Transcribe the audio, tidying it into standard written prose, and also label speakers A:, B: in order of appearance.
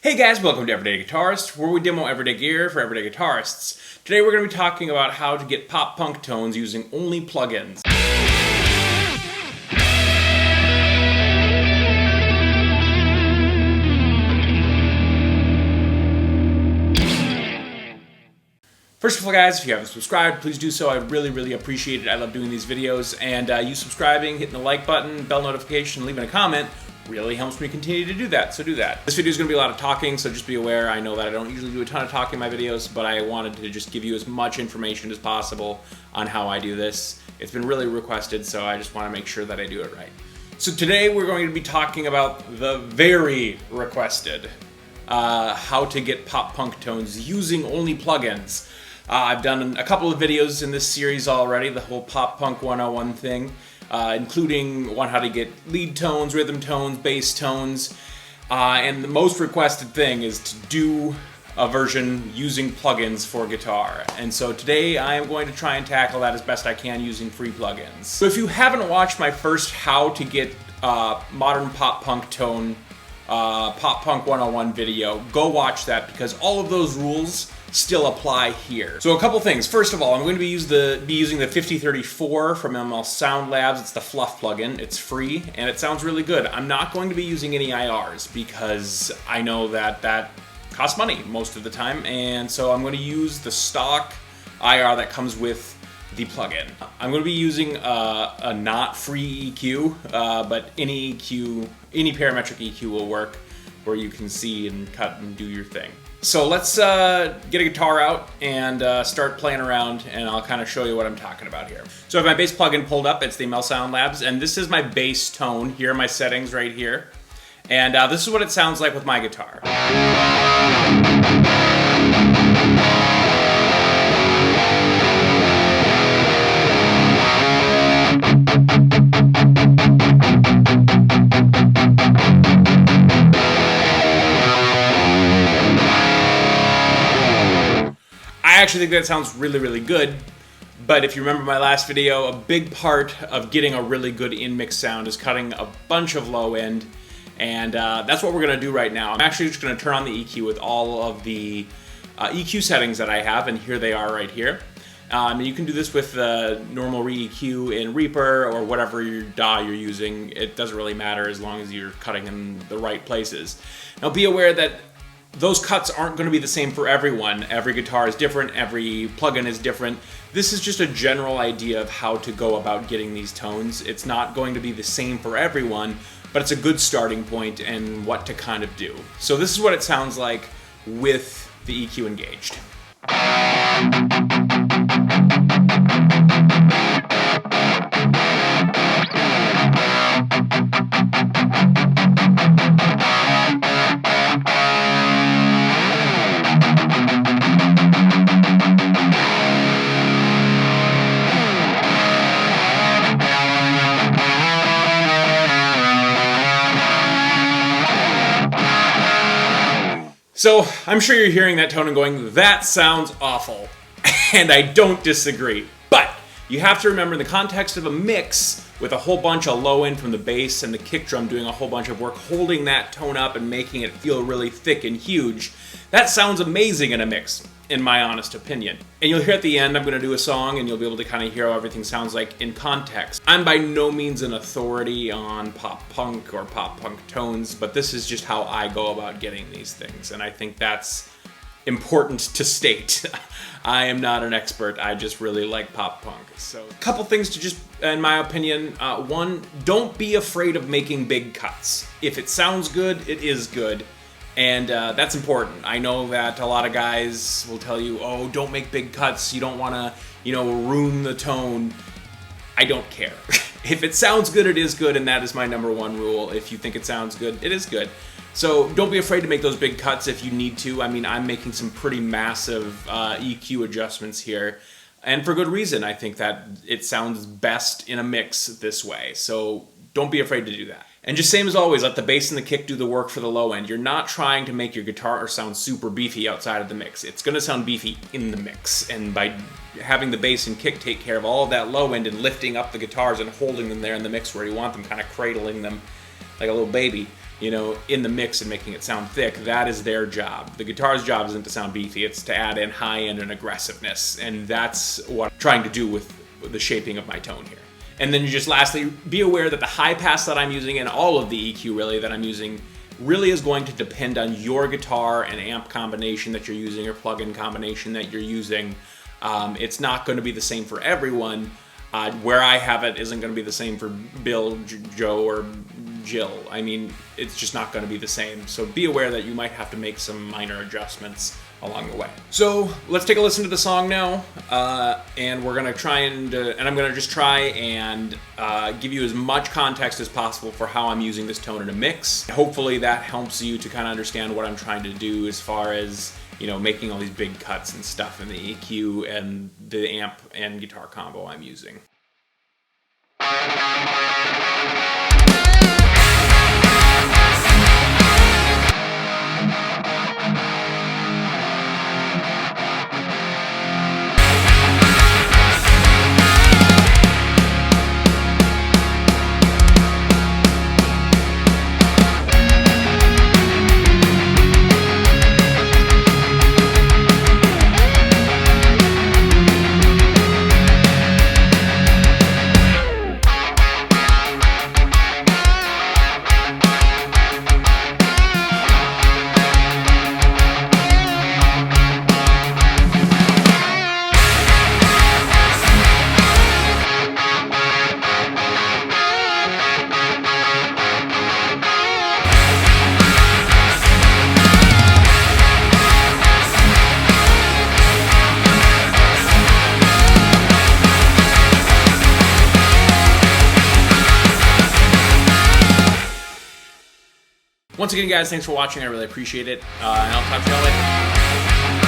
A: Hey guys, welcome to Everyday Guitarist, where we demo everyday gear for everyday guitarists. Today we're going to be talking about how to get pop-punk tones using only plugins. First of all guys, if you haven't subscribed, please do so. I really appreciate it. I love doing these videos, and you subscribing, hitting the like button, bell notification, leaving a comment really helps me continue to do that, so do that. This video is going to be a lot of talking, so just be aware. I know that I don't usually do a ton of talking in my videos, but I wanted to just give you as much information as possible on how I do this. It's been really requested, so I just want to make sure that I do it right. So today we're going to be talking about the very requested how to get pop-punk tones using only plugins. I've done a couple of videos in this series already, the whole pop-punk 101 thing. Including one how to get lead tones, rhythm tones, bass tones, and the most requested thing is to do a version using plugins for guitar. And so today I am going to try and tackle that as best I can using free plugins. So if you haven't watched my first how to get modern pop-punk tone, pop-punk 101 video, go watch that because all of those rules still apply here. So a couple things. First of all, I'm going to be using the 5034 from ML Sound Labs. It's the FLUFF plugin. It's free and it sounds really good. I'm not going to be using any IRs because I know that that costs money most of the time, and so I'm going to use the stock IR that comes with the plugin. I'm going to be using a not free EQ, but any EQ, any parametric EQ will work where you can see and cut and do your thing. So let's get a guitar out and start playing around, and I'll kind of show you what I'm talking about here. So I have my bass plugin pulled up. It's the ML Sound Labs, and this is my bass tone. Here are my settings right here. And this is what it sounds like with my guitar. I actually think that sounds really good, but if you remember my last video, a big part of getting a really good in-mix sound is cutting a bunch of low end, and that's what we're going to do right now. I'm actually just going to turn on the EQ with all of the EQ settings that I have, and here they are right here. And you can do this with normal re-EQ in Reaper or whatever your DAW you're using. It doesn't really matter as long as you're cutting in the right places. Now be aware that those cuts aren't going to be the same for everyone. Every guitar is different, every plugin is different. This is just a general idea of how to go about getting these tones. It's not going to be the same for everyone, but it's a good starting point and what to kind of do. So this is what it sounds like with the EQ engaged. So I'm sure you're hearing that tone and going, that sounds awful. And I don't disagree. But you have to remember in the context of a mix with a whole bunch of low end from the bass and the kick drum doing a whole bunch of work, holding that tone up and making it feel really thick and huge, that sounds amazing in a mix, in my honest opinion. And you'll hear at the end, I'm going to do a song and you'll be able to kind of hear how everything sounds like in context. I'm by no means an authority on pop-punk or pop-punk tones, but this is just how I go about getting these things, and I think that's important to state. I am not an expert, I just really like pop-punk. So a couple things to just, in my opinion, one, don't be afraid of making big cuts. If it sounds good, it is good. And that's important. I know that a lot of guys will tell you, oh, don't make big cuts. You don't want to, ruin the tone. I don't care. If it sounds good, it is good, and that is my number one rule. If you think it sounds good, it is good. So don't be afraid to make those big cuts if you need to. I mean, I'm making some pretty massive EQ adjustments here, and for good reason. I think that it sounds best in a mix this way. So don't be afraid to do that. And just same as always, let the bass and the kick do the work for the low end. You're not trying to make your guitar sound super beefy outside of the mix. It's going to sound beefy in the mix. And by having the bass and kick take care of all of that low end and lifting up the guitars and holding them there in the mix where you want them, kind of cradling them like a little baby, you know, in the mix and making it sound thick. That is their job. The guitar's job isn't to sound beefy, it's to add in high end and aggressiveness, and that's what I'm trying to do with the shaping of my tone here. And then you just lastly, be aware that the high pass that I'm using and all of the EQ really that I'm using really is going to depend on your guitar and amp combination that you're using or plug-in combination that you're using. It's not going to be the same for everyone. Where I have it isn't going to be the same for Bill, Joe, or Jill. I mean, it's just not going to be the same. So be aware that you might have to make some minor adjustments along the way. So let's take a listen to the song now, and we're gonna try and I'm gonna just try and give you as much context as possible for how I'm using this tone in a mix. Hopefully that helps you to kind of understand what I'm trying to do as far as, you know, making all these big cuts and stuff in the EQ and the amp and guitar combo I'm using. Once again, guys, thanks for watching. I really appreciate it. And I'll talk to y'all later.